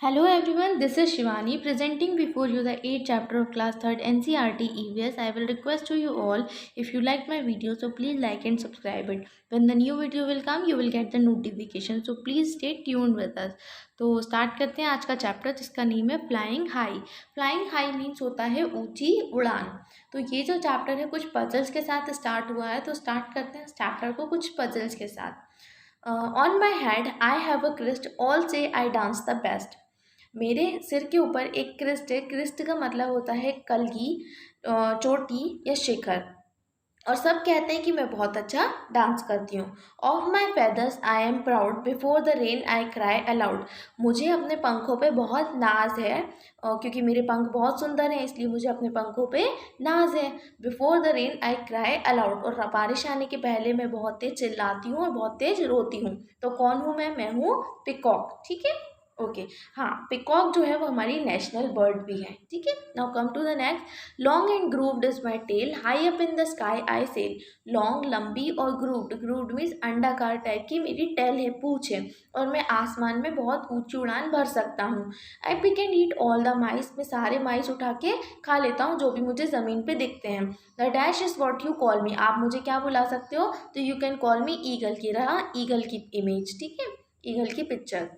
Hello everyone, this is Shivani presenting before you the 8th chapter of class 3rd NCERT EVS. I will request to you all, if you like my video, so please like and subscribe it. When the new video will come, you will get the notification. So please stay tuned with us. तो start करते हैं आज का chapter जिसका name है flying high. Flying high means होता है ऊंची उड़ान. तो ये जो चैप्टर है कुछ पजल्स के साथ स्टार्ट हुआ है. तो स्टार्ट करते हैं इस चैप्टर को कुछ पजल्स के साथ. On my head I have a crest, all say I dance the best. मेरे सिर के ऊपर एक क्रिस्ट है. क्रिस्ट का मतलब होता है कलगी, चोटी या शिखर. और सब कहते हैं कि मैं बहुत अच्छा डांस करती हूँ. Of my feathers I am proud, before the rain I cry allowed. मुझे अपने पंखों पे बहुत नाज है, क्योंकि मेरे पंख बहुत सुंदर हैं इसलिए मुझे अपने पंखों पे नाज है. Before the rain I cry allowed. और बारिश आने के पहले मैं बहुत तेज चिल्लाती हूँ और बहुत तेज रोती हूँ. तो कौन हूँ मैं हूँ पिकॉक. ठीक है, ओके. हाँ, पिकॉक जो है वो हमारी नेशनल बर्ड भी है. ठीक है, now come to the next. Long and grooved is my tail, high up in the sky I sail. Long, लंबी और ग्रूव्ड. ग्रूव्ड मीन्स अंडाकार टाइप की मेरी टेल है, पूंछ है, और मैं आसमान में बहुत ऊंची उड़ान भर सकता हूँ. I pick and eat all the mice. मैं सारे माइस उठा के खा लेता हूँ जो भी मुझे ज़मीन पे दिखते हैं. The dash is what you call मी. आप मुझे क्या बुला सकते हो? तो you can call me eagle. की रहा ईगल की इमेज. ठीक है, ईगल की picture.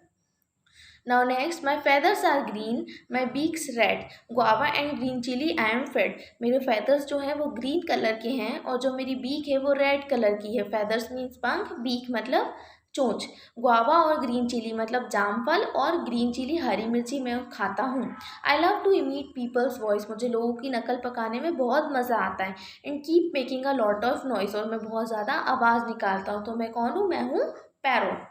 Now next, my feathers are green, my beak's red, guava and green chili I am fed. मेरे feathers जो हैं वो green कलर के हैं और जो मेरी beak है वो red कलर की है. feathers means पंख, beak मतलब चोंच. गुआवा और ग्रीन चिली मतलब जामफल, और ग्रीन चिली हरी मिर्ची मैं खाता हूँ. I love to imitate people's voice. मुझे लोगों की नकल पकाने में बहुत मज़ा आता है. And keep making a lot of noise. और मैं बहुत ज़्यादा आवाज़ निकालता हूँ. तो मैं कौन हूँ? मैं हूँ parrot.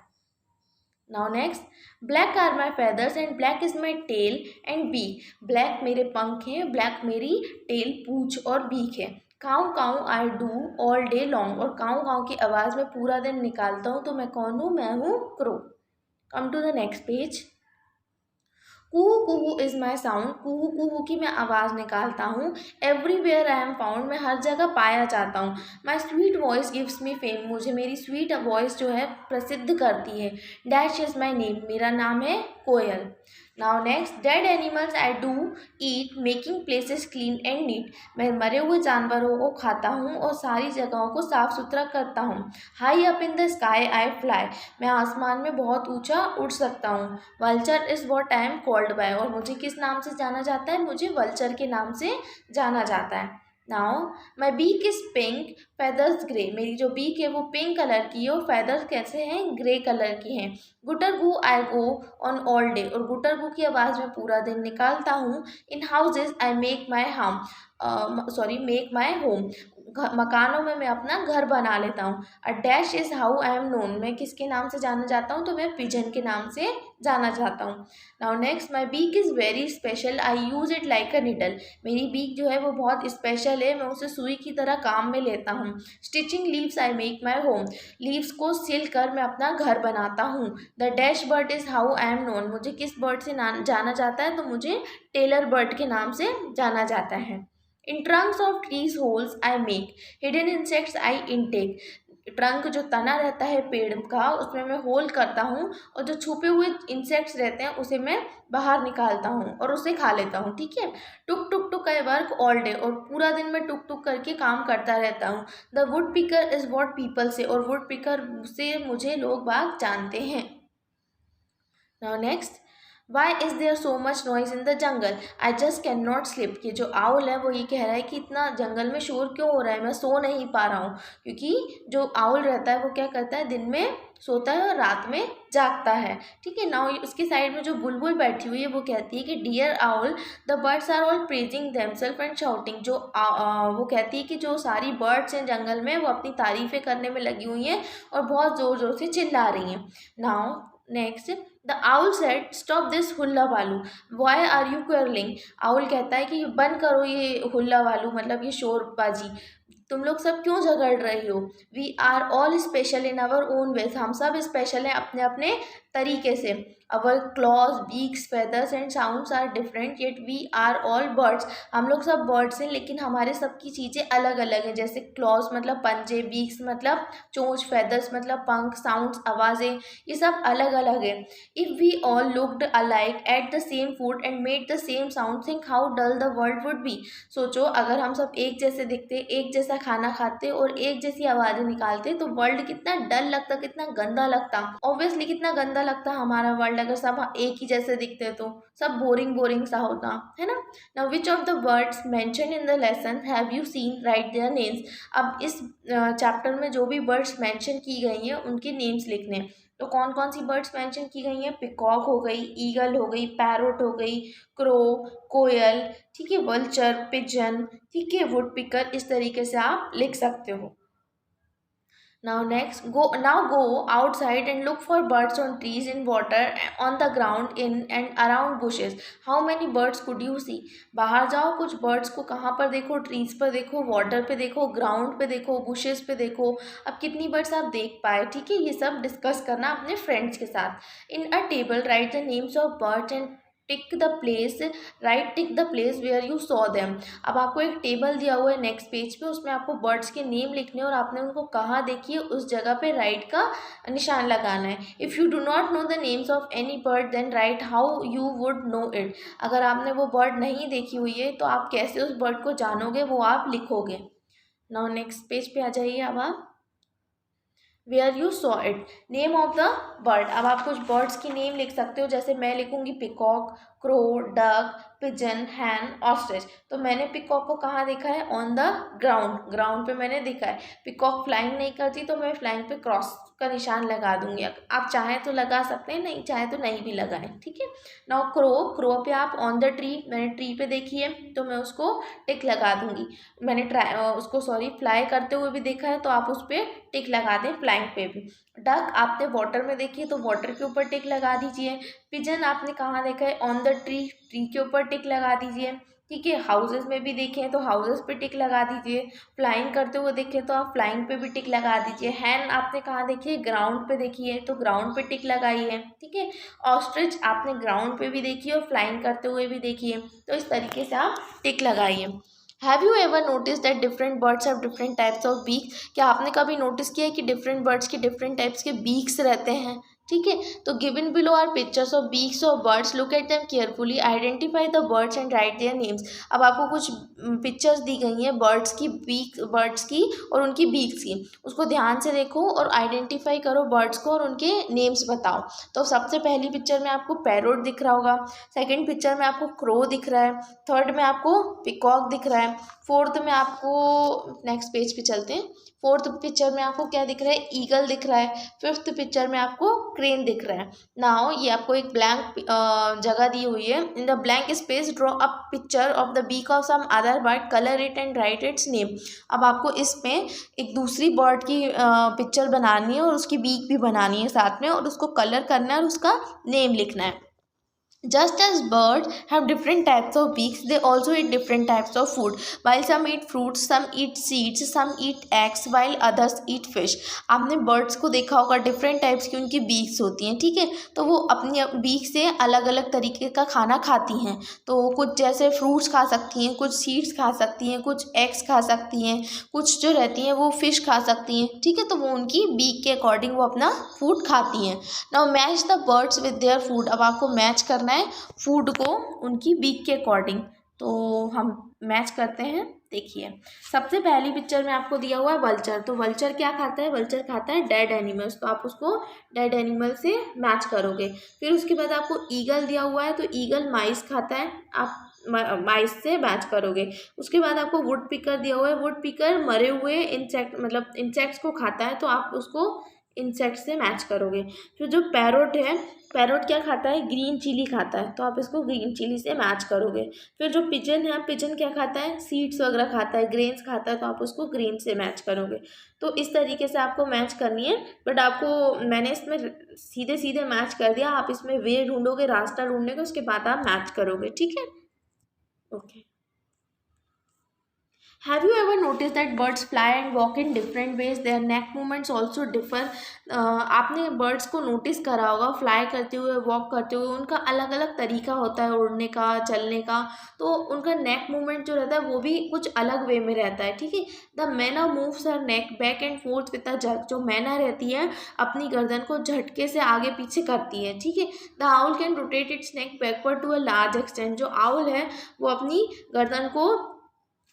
Now next, black are my feathers and black is my tail and beak. Black मेरे पंख हैं, black मेरी tail पूंछ और beak है. Cow cow I do all day long. और काऊ काऊ की आवाज़ में पूरा दिन निकालता हूँ. तो मैं कौन हूँ? मैं हूँ crow. Come to the next page. Kuhu kuhu is my sound. कुहू कुहू की मैं आवाज़ निकालता हूँ. Everywhere I am found. मैं हर जगह पाया जाता हूँ. My sweet voice gives me fame. मुझे मेरी स्वीट वॉइस जो है प्रसिद्ध करती है. Dash is my name. मेरा नाम है कोयल. Now next, dead animals I do eat, making places clean and neat. मैं मरे हुए जानवरों को खाता हूँ और सारी जगहों को साफ सुथरा करता हूँ. High up in the sky I fly. मैं आसमान में बहुत ऊंचा उड़ सकता हूँ. Vulture is what I am called by. और मुझे किस नाम से जाना जाता है? मुझे वल्चर के नाम से जाना जाता है. Now my beak is pink, feathers grey. मेरी जो बीक है वो पिंक कलर की है और फेदर्स कैसे हैं? ग्रे कलर की हैं. गुटर गू आई गो ऑन ऑल डे. और गुटर गू की आवाज़ में पूरा दिन निकालता हूँ. इन houses I make my make my home. मकानों में मैं अपना घर बना लेता हूँ. A dash is how I am known. मैं किसके नाम से जाना जाता हूँ? तो मैं पिजन के नाम से जाना जाता हूँ. Now next, my beak is very special, I use it like a needle. मेरी बीक जो है वो बहुत स्पेशल है, मैं उसे सुई की तरह काम में लेता हूँ. Stitching leaves I make my home. Leaves को सिल कर मैं अपना घर बनाता हूँ. The dash bird is how I am known. मुझे किस बर्ड से जाना जाता है? तो मुझे टेलर बर्ड के नाम से जाना जाता है. In trunks of trees holes I make, hidden insects I intake. Trunk जो तना रहता है पेड़ का उसमें मैं होल करता हूँ और जो छुपे हुए इंसेक्ट्स रहते हैं उसे मैं बाहर निकालता हूँ और उसे खा लेता हूँ. ठीक है. टुक टुक टुक आई वर्क ऑल डे. और पूरा दिन मैं टुक टुक करके काम करता रहता हूँ. The wood picker is what people से. और वुड पिकर से मुझे लोग बाग जानते हैं. Now next, why is there so much noise in the jungle, I just can not sleep. कि जो आउल है वो ये कह रहा है कि इतना जंगल में शोर क्यों हो रहा है, मैं सो नहीं पा रहा हूँ. क्योंकि जो आउल रहता है वो क्या करता है? दिन में सोता है और रात में जागता है. ठीक है. नाउ उसकी साइड में जो बुलबुल बैठी हुई है वो कहती है कि dear owl, the birds are all praising themself and shouting. जो वो कहती है कि जो सारी बर्ड्स हैं जंगल में वो अपनी तारीफ़ें करने में लगी हुई हैं और बहुत ज़ोर ज़ोर से चिल्ला रही हैं. Now next, the owl said stop this hullabaloo, why are you quarreling. Owl कहता है कि बंद करो ये हुल्ला बालू मतलब ये शोरबाजी. तुम लोग सब क्यों झगड़ रही हो? We are all special in our own ways. हम सब स्पेशल हैं अपने अपने तरीके से. Our claws, beaks, feathers and sounds are different yet we are all birds. हम लोग सब बर्ड्स हैं लेकिन हमारे सबकी चीज़ें अलग अलग हैं। जैसे क्लॉज मतलब पंजे, बीक्स मतलब चोंच, feathers मतलब पंख, साउंड्स आवाज़ें, ये सब अलग अलग है। If we all looked alike ate the same food and made the same sound, think how dull the world would be. सोचो अगर हम सब एक जैसे दिखते, एक जैसा खाना खाते और एक जैसी आवाज़ें निकालते तो वर्ल्ड कितना डल लगता, कितना गंदा लगता। ऑब्वियसली कितना गंदा लगता हमारा वर्ल्ड अगर सब एक ही जैसे दिखते तो सब बोरिंग बोरिंग सा होता है ना। Now which of the words mention in the lesson have you seen, right their names. अब इस चैप्टर में जो भी बर्ड्स मेंशन की गई हैं उनके नेम्स लिखने हैं। तो कौन कौन सी बर्ड्स मेंशन की गई हैं? पिकॉक हो गई, ईगल हो गई, पैरोट हो गई, क्रो, कोयल, ठीक है, वल्चर, पिजन, ठीक है, वुड पिकर, इस तरीके से आप लिख सकते हो। Now go outside and look for birds on trees, in water, on the ground, in and around bushes. How many birds could you see? बाहर जाओ, कुछ birds को कहाँ पर देखो, trees पर देखो, water पे देखो, ground पे देखो, bushes पे देखो। अब कितनी birds आप देख पाए, ठीक है, ये सब डिस्कस करना अपने फ्रेंड्स के साथ। In a table write the names of birds and tick the place, right tick the place where you saw them. अब आपको एक टेबल दिया हुआ है नेक्स्ट पेज पे, उसमें आपको बर्ड्स के नेम लिखने और आपने उनको कहाँ देखी है उस जगह पे राइट का निशान लगाना है। If you do not know the names of any bird then write how you would know it. अगर आपने वो बर्ड नहीं देखी हुई है तो आप कैसे उस बर्ड को जानोगे, वो आप लिखोगे। नाउ नेक्स्ट पेज पे आ जाइए अब आप। Where you saw it, name of the bird. अब आप कुछ बर्ड्स की नेम लिख सकते हो, जैसे मैं लिखूंगी पिकॉक, क्रो, डक, पिजन, हैन, ऑस्ट्रिच। तो मैंने पिकॉक को कहाँ देखा है? ऑन द ग्राउंड, ग्राउंड पे मैंने देखा है। पिकॉक फ्लाइंग नहीं करती तो मैं फ्लाइंग पे क्रॉस का निशान लगा दूंगी। आप चाहें तो लगा सकते हैं, नहीं चाहे तो नहीं भी लगाएं, ठीक है। नाउ क्रो, क्रो पे आप ऑन द ट्री, मैंने ट्री पे देखी है तो मैं उसको टिक लगा दूंगी। मैंने उसको फ्लाई करते हुए भी देखा है तो आप उस पर टिक लगा दें, फ्लाइंग पे भी। डक आपने वाटर में देखी है तो वाटर के ऊपर टिक लगा दीजिए। पिजन आपने कहाँ देखा है? ऑन द ट्री, ट्री के ऊपर टिक लगा दीजिए, ठीक है। हाउसेस में भी देखे हैं तो हाउसेस पे टिक लगा दीजिए। फ्लाइंग करते हुए देखें तो आप फ्लाइंग पे भी टिक लगा दीजिए। हैन आपने कहाँ देखी है? ग्राउंड पे देखी है तो ग्राउंड पे टिक लगाई है, ठीक है। ऑस्ट्रिच आपने ग्राउंड पे भी देखी है और फ्लाइंग करते हुए भी देखी है, तो इस तरीके से आप टिक लगाइए। Have you ever notice that different birds have different types of beaks. क्या आपने कभी नोटिस किया है कि डिफरेंट बर्ड्स के डिफरेंट टाइप्स के बीक्स रहते हैं, ठीक है। तो given below are pictures of beaks of birds, look at them carefully, identify the birds and write their names. अब आपको कुछ पिक्चर्स दी गई हैं बर्ड्स की, बर्ड्स की और उनकी बीक्स की, उसको ध्यान से देखो और आइडेंटिफाई करो बर्ड्स को और उनके नेम्स बताओ। तो सबसे पहली पिक्चर में आपको पैरोट दिख रहा होगा, सेकेंड पिक्चर में आपको क्रो दिख रहा है, थर्ड में आपको पिकॉक दिख रहा है, फोर्थ में आपको, नेक्स्ट पेज पे चलते हैं, फोर्थ पिक्चर में आपको क्या दिख रहा है? ईगल दिख रहा है। फिफ्थ पिक्चर में आपको क्रेन दिख रहा है। नाउ ये आपको एक ब्लैंक जगह दी हुई है। In the blank space draw a picture of the beak of some other bird, colour it and write its name. अब आपको इसमें एक दूसरी बर्ड की पिक्चर बनानी है और उसकी बीक भी बनानी है साथ में, और उसको कलर करना है और उसका नेम लिखना है। Just as birds have different types of beaks, they also eat different types of food. While some eat fruits, some eat seeds, some eat eggs, while others eat fish. आपने birds को देखा होगा, different types की उनकी beaks होती हैं, ठीक है। तो वो अपनी beak से अलग अलग तरीके का खाना खाती हैं। तो कुछ जैसे fruits खा सकती हैं, कुछ seeds खा सकती हैं, कुछ eggs खा सकती हैं, कुछ जो रहती हैं वो fish खा सकती हैं, ठीक है। तो वो उनकी beak के अकॉर्डिंग वो अपना फूड खाती हैं। Now match the birds with their food. अब आपको मैच करना है फूड को उनकी बीक के अकॉर्डिंग। तो हम मैच करते हैं, देखिए। सबसे पहली पिक्चर में आपको दिया हुआ है वल्चर। तो वल्चर क्या खाता है? वल्चर खाता है डेड एनिमल्स, तो आप उसको डेड एनिमल से मैच करोगे। फिर उसके बाद आपको ईगल दिया हुआ है, तो ईगल माइस खाता है, आप माइस से मैच करोगे। उसके बाद आपको वुड पिकर दिया हुआ है, वुड पिकर मरे हुए इंसेक्ट मतलब इंसेक्ट्स को खाता है, तो आप उसको इंसेक्ट से मैच करोगे। फिर जो पैरोट है, पैरोट क्या खाता है? ग्रीन चिली खाता है, तो आप इसको ग्रीन चिली से मैच करोगे। फिर जो पिजन है, पिजन क्या खाता है? सीड्स वगैरह खाता है, ग्रेन्स खाता है, तो आप उसको ग्रेन से मैच करोगे। तो इस तरीके से आपको मैच करनी है। बट आपको मैंने इसमें सीधे सीधे मैच कर दिया, आप इसमें वे ढूंढोगे, रास्ता ढूंढने का, उसके बाद आप मैच करोगे, ठीक है। Okay. Have you ever noticed that birds fly and walk in different ways? Their neck movements also differ. आपने बर्ड्स को नोटिस करा होगा, फ्लाई करते हुए, वॉक करते हुए उनका अलग अलग तरीका होता है उड़ने का, चलने का। तो उनका नेक मूवमेंट जो रहता है वो भी कुछ अलग वे में रहता है, ठीक है। द मैना moves her neck back and fourth with a jerk. जो मैना रहती है अपनी गर्दन को झटके से आगे पीछे करती है, ठीक है। The owl can rotate its neck backward to a large extent. जो आउल है वो अपनी गर्दन को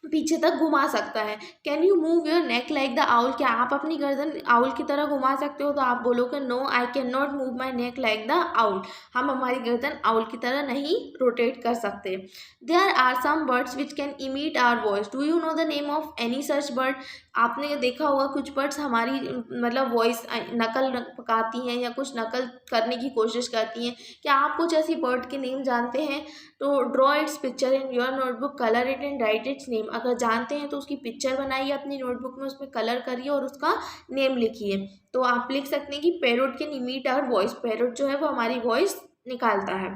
पीछे तक घुमा सकता है। Can you move your neck like the owl? क्या आप अपनी गर्दन आउल की तरह घुमा सकते हो? तो आप बोलोगे no I can not move my neck like the owl. हम हमारी गर्दन आउल की तरह नहीं रोटेट कर सकते। There are some birds which can imitate our voice. Do you know the name of any such bird? आपने देखा होगा कुछ बर्ड्स हमारी मतलब वॉइस नकल पकाती हैं या कुछ नकल करने की कोशिश करती हैं। क्या आप कुछ ऐसी बर्ड के नेम जानते हैं? तो draw it's picture in your notebook, colour it and write its name. अगर जानते हैं तो उसकी पिक्चर बनाइए अपनी नोटबुक में, उसमें कलर करिए और उसका नेम लिखिए। तो आप लिख सकते हैं कि parrot can imitate our voice. Parrot जो है वो हमारी वॉइस निकालता है।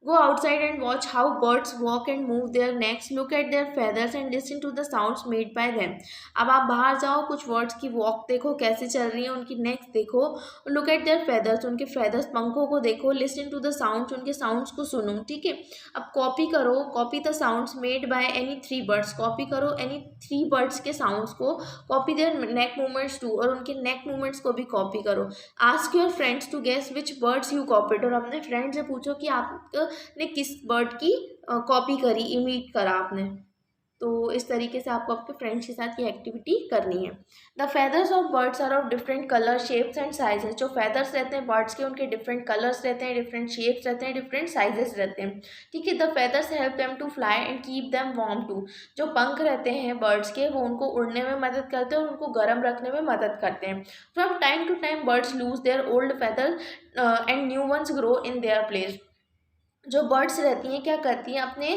Go outside and watch how birds walk and move their necks. Look at their feathers and listen to the sounds made by them. अब आप बाहर जाओ, कुछ बर्ड्स की वॉक देखो कैसे चल रही है, उनकी नेक्स देखो। लुक एट देयर फेदर्स, उनके फेदर्स पंखों को देखो। लिसन टू द साउंड्स, उनके साउंड्स को सुनो, ठीक है। अब कॉपी करो, copy the sounds made by any three birds. Copy करो एनी थ्री बर्ड्स के साउंड्स को। Copy their neck movements too, और उनके नेक मूवमेंट्स को भी कॉपी करो। Ask your friends to guess which birds you copied. और अपने फ्रेंड से पूछो कि आप ने किस बर्ड की कॉपी करी, इमिट करा आपने। तो इस तरीके से आपको आपके फ्रेंड्स के साथ ये एक्टिविटी करनी है। The feathers of birds are of different colour, shapes and sizes. जो फेदर्स रहते हैं बर्ड्स के, उनके डिफरेंट कलर्स रहते हैं, डिफरेंट शेप्स रहते हैं, डिफरेंट साइजेस रहते हैं, ठीक है। The feathers help them to fly and keep them warm too. जो पंख रहते हैं बर्ड्स के वो उनको उड़ने में मदद करते हैं और उनको गर्म रखने में मदद करते हैं। From time to time birds lose their old feather and new ones grow in their place. जो बर्ड्स रहती हैं क्या करती हैं, अपने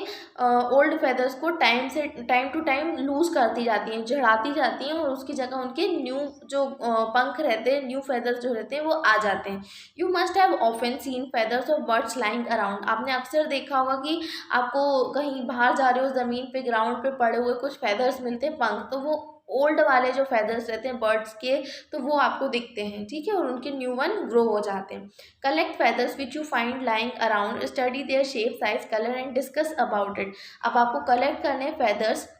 ओल्ड फेदर्स को टाइम टू टाइम लूज़ करती जाती हैं, झड़ाती जाती हैं, और उसकी जगह उनके न्यू जो पंख रहते हैं, न्यू फेदर्स जो रहते हैं वो आ जाते हैं। You must have often seen feathers of birds lying around. आपने अक्सर देखा होगा कि आपको कहीं बाहर जा रहे हो, ज़मीन पे ग्राउंड पे पड़े हुए कुछ फेदर्स मिलते हैं, पंख। तो वो ओल्ड वाले जो फेदर्स रहते हैं बर्ड्स के, तो वो आपको दिखते हैं, ठीक है, और उनके न्यू वन ग्रो हो जाते हैं। Collect feathers which you find lying around, study their shape, size, colour and discuss about it. अब आपको कलेक्ट करने फेदर्स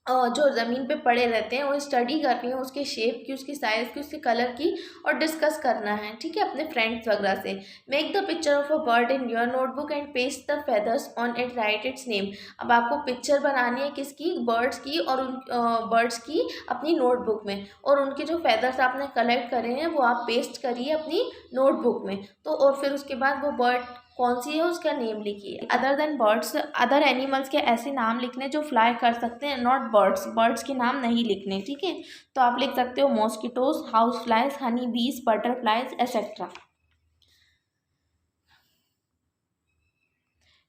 जो ज़मीन पे पड़े रहते हैं, वो स्टडी करनी है उसके शेप की, उसकी साइज़ की, उसके कलर की, और डिस्कस करना है, ठीक है, अपने फ्रेंड्स वगैरह से। Make the picture of a bird in your notebook and paste the feathers on it, right its name. अब आपको पिक्चर बनानी है किसकी, बर्ड्स की, और उन बर्ड्स की अपनी नोटबुक में, और उनके जो फेदर्स आपने कलेक्ट करे हैं वो आप पेस्ट करिए अपनी नोटबुक में। तो और फिर उसके बाद वो बर्ड कौन सी है उसका नेम लिखिए। Other than birds, other animals के ऐसे नाम लिखने जो फ्लाई कर सकते हैं, नॉट बर्ड्स, बर्ड्स के नाम नहीं लिखने, ठीक है। तो आप लिख सकते हो mosquitoes, house flies, honey bees, butterflies etcetera.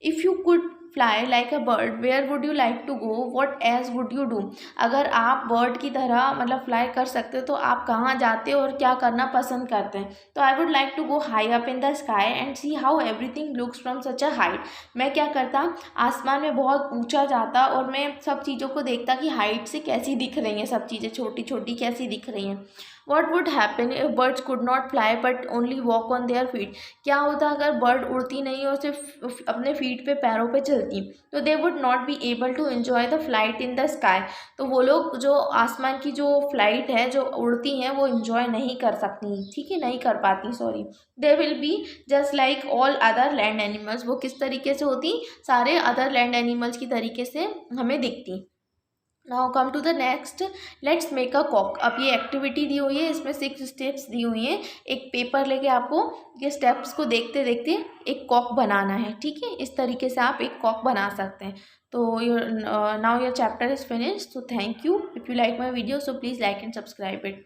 If you could fly like a bird where would you like to go, what else would you do. अगर आप बर्ड की तरह मतलब फ्लाई कर सकते हो तो आप कहाँ जाते हो और क्या करना पसंद करते हैं। तो I would like to go high up in the sky and see how everything looks from such a height. मैं क्या करता, आसमान में बहुत ऊंचा जाता और मैं सब चीज़ों को देखता कि हाइट से कैसी दिख रही हैं, सब चीज़ें छोटी छोटी कैसी दिख रही हैं। What would happen if birds could not fly but only walk on their feet. क्या होता अगर बर्ड उड़ती नहीं और सिर्फ अपने फीट पे, पैरों पे चलती, तो they would not be able to enjoy the flight in the sky. तो वो लोग जो आसमान की जो फ्लाइट है, जो उड़ती हैं, वो इन्जॉय नहीं कर सकती, ठीक है, नहीं कर पाती, sorry. They will be just like all other land animals. वो किस तरीके से होती, सारे अदर लैंड एनिमल्स की तरीके से हमें दिखती। Now come to the next, let's make a cock. अब ये एक्टिविटी दी हुई है, इसमें 6 स्टेप्स दी हुई हैं। एक पेपर लेके आपको ये स्टेप्स को देखते देखते एक कॉक बनाना है, ठीक है। इस तरीके से आप एक कॉक बना सकते हैं। तो now your chapter is finished. So thank you. If you like my video so please like and subscribe it.